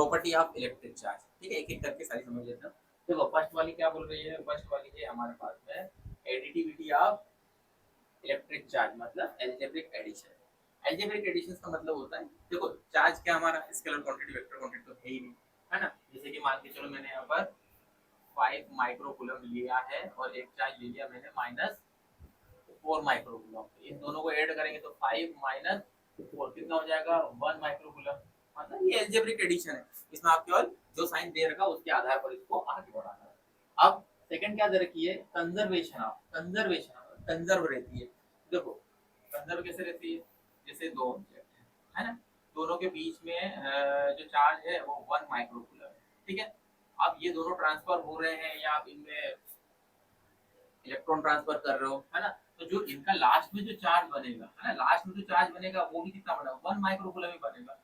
Property of electric charge. ठीक है, एक एक करके सारी समझ लेते हैं। देखो फर्स्ट वाली क्या बोल रही है, फर्स्ट वाली है हमारे पास में एडिटिविटी ऑफ इलेक्ट्रिक चार्ज, मतलब एल्जेब्रिक एडिशन। एल्जेब्रिक एडिशन का मतलब होता है, देखो चार्ज क्या हमारा स्केलर क्वांटिटी वेक्टर क्वांटिटी तो है ही नहीं, है ना। जैसे कि मान के चलो मैंने यहाँ पर 5 माइक्रोकूलम लिया है और एक चार्ज ले लिया मैंने -4 माइक्रोकूलम, इन दोनों को ऐड करेंगे तो 5 माइनस 4 कितना हो जाएगा 1 माइक्रोकूलम। मतलब ये एल्जेब्रिक एडिशन है, इसमें आप केवल जो साइन दे रखा उसके आधार पर इसको आगे बढ़ाना है। अब सेकंड क्या दे रखी है, कंजर्वेशन ऑफ, कंजर्व रहती है। देखो कंजर्व कैसे रहती है, जैसे दो ऑब्जेक्ट है ना, दोनों के बीच में जो चार्ज है वो 1 माइक्रोकूलम है, ठीक है। अब ये दोनों ट्रांसफर हो रहे हैं या आप इनमें इलेक्ट्रॉन ट्रांसफर कर रहे हो, है ना। तो जो इनका लास्ट में जो चार्ज बनेगा, है ना, लास्ट में जो चार्ज बनेगा वो भी कितना बनेगा 1 माइक्रोकूलम ही बनेगा,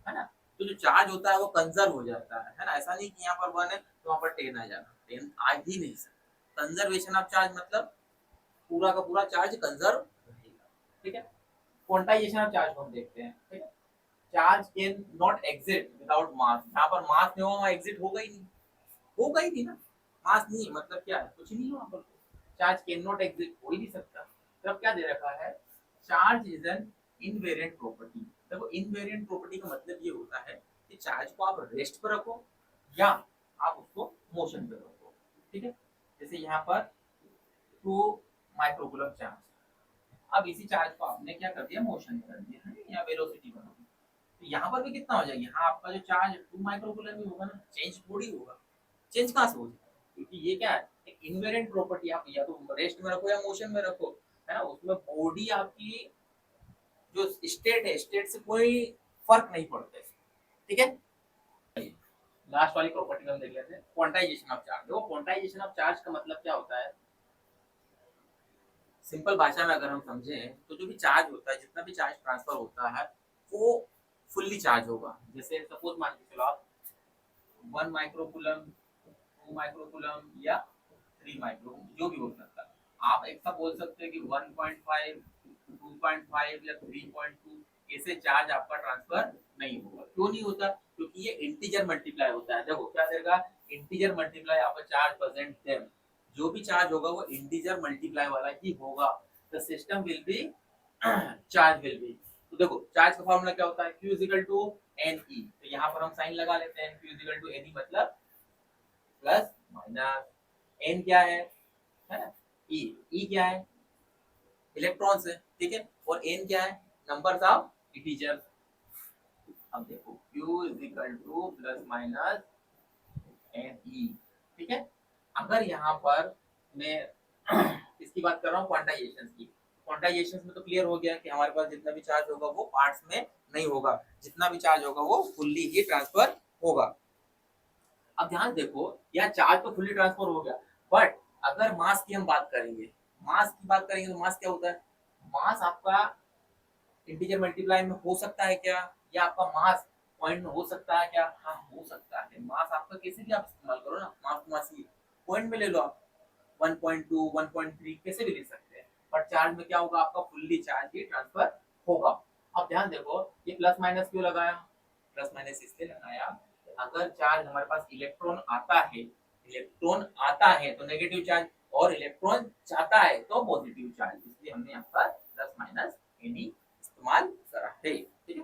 है ना। तो जो चार्ज होता है वो कंजर्व हो जाता है ना। ऐसा नहीं कि यहाँ पर 1 है तो वहाँ पर 10 आ जाना, 10 आ ही नहीं सकता। कंजर्वेशन ऑफ चार्ज मतलब पूरा का पूरा चार्ज कंजर्व रहेगा, ठीक है। क्वांटाइजेशन ऑफ चार्ज को हम देखते हैं, ठीक है। Charge can not exit without mass, यहाँ पर मास नहीं होगा एग्जिट होगा ही नहीं, होगा ही नहीं ना। मास नहीं मतलब क्या है, कुछ नहीं वहां पर, चार्ज कैन नॉट एग्जिट हो ही नहीं सकता। तो अब क्या दे रखा है, charge is an invariant property. देखो इनवेरिएंट प्रॉपर्टी का मतलब ये होता है कि चार्ज को आप रेस्ट पर रखो या आप उसको मोशन पे रखो, ठीक है। जैसे यहाँ पर 2 माइक्रोकूलम चार्ज, अब इसी चार्ज को आपने क्या कर दिया, मोशन कर दिया है या वेलोसिटी बना दी, तो यहाँ पर भी कितना हो जाएगा, यहाँ आपका जो चार्ज 2 माइक्रोकूलम ही होगा ना, चेंज थोड़ी होगा। चेंज कहाँ से हो जाएगा, क्योंकि ये क्या है एक इनवेरिएंट प्रॉपर्टी, आप या तो रेस्ट में रखो या मोशन में रखो, है ना। उसमें बॉडी आपकी जो स्टेट है, स्टेट से कोई फर्क नहीं पड़ता है, ठीक है। लास्ट वाली प्रॉपर्टी हम देख लेते हैं, क्वांटाइजेशन ऑफ चार्ज। देखो क्वांटाइजेशन ऑफ चार्ज का मतलब क्या होता है, सिंपल भाषा में अगर हम समझें तो जो भी चार्ज होता है, जितना भी चार्ज ट्रांसफर होता है वो फुल्ली चार्ज होगा। जैसे सपोज मान के चलो आप 1 माइक्रोकूलम, 2 माइक्रोकूलम या 3 माइक्रो, जो भी हो सकता है। आप ऐसा बोल सकते हैं कि 1.5, 2.5 या 3.2 ऐसे चार्ज आपका ट्रांसफर नहीं होगा। क्यों नहीं होता, क्योंकि ये इंटीजर मल्टीप्लाई होता है। देखो क्या देगा, इंटीजर मल्टीप्लाई आपका चार्ज परसेंट देम, जो भी चार्ज होगा वो इंटीजर मल्टीप्लाई वाला ही होगा। The system will be charge will be. तो देखो चार्ज का फॉर्मूला क्या होता है, Q is equal to NE, तो यहाँ पर हम साइन लगा लेते हैं, Q is equal to NE मतलब प्लस माइनस, N क्या है ना, E क्या है, इलेक्ट्रॉन्स है, ठीक है, और N क्या है, नंबर्स ऑफ इंटीजर्स। अब देखो Q is equal two plus minus NE, ठीक है। अगर यहाँ पर मैं इसकी बात कर रहा हूँ क्वांटाइजेशन की, क्वांटाइजेशन में तो क्लियर हो गया कि हमारे पास जितना भी चार्ज होगा वो पार्ट्स में नहीं होगा, जितना भी चार्ज होगा वो फुल्ली ही ट्रांसफर होगा। अब ध्यान देखो यहाँ चार्ज तो फुल्ली ट्रांसफर हो गया, बट अगर मास की हम बात करेंगे, मास की बात करेंगे तो मास क्या होता है, मास आपका इंटीजर मल्टीप्लाई में हो सकता है क्या, या आपका मास पॉइंट में हो सकता है क्या, हाँ हो सकता है। मास आपका कैसे भी आप इस्तेमाल करो ना, मास मास ही पॉइंट में ले लो आप, 1.2 1.3 कैसे भी ले सकते हैं, बट चार्ज में क्या होगा आपका फुल्ली चार्ज ही ट्रांसफर होगा। अब ध्यान देखो ये प्लस माइनस क्यों लगाया, प्लस माइनस इसलिए लगाया अगर चार्ज हमारे पास इलेक्ट्रॉन आता है तो नेगेटिव चार्ज, और इलेक्ट्रॉन जाता है तो पॉजिटिव चार्ज, इसलिए हमने यहाँ पर प्लस माइनस एनी इस्तेमाल करा है, ठीक है।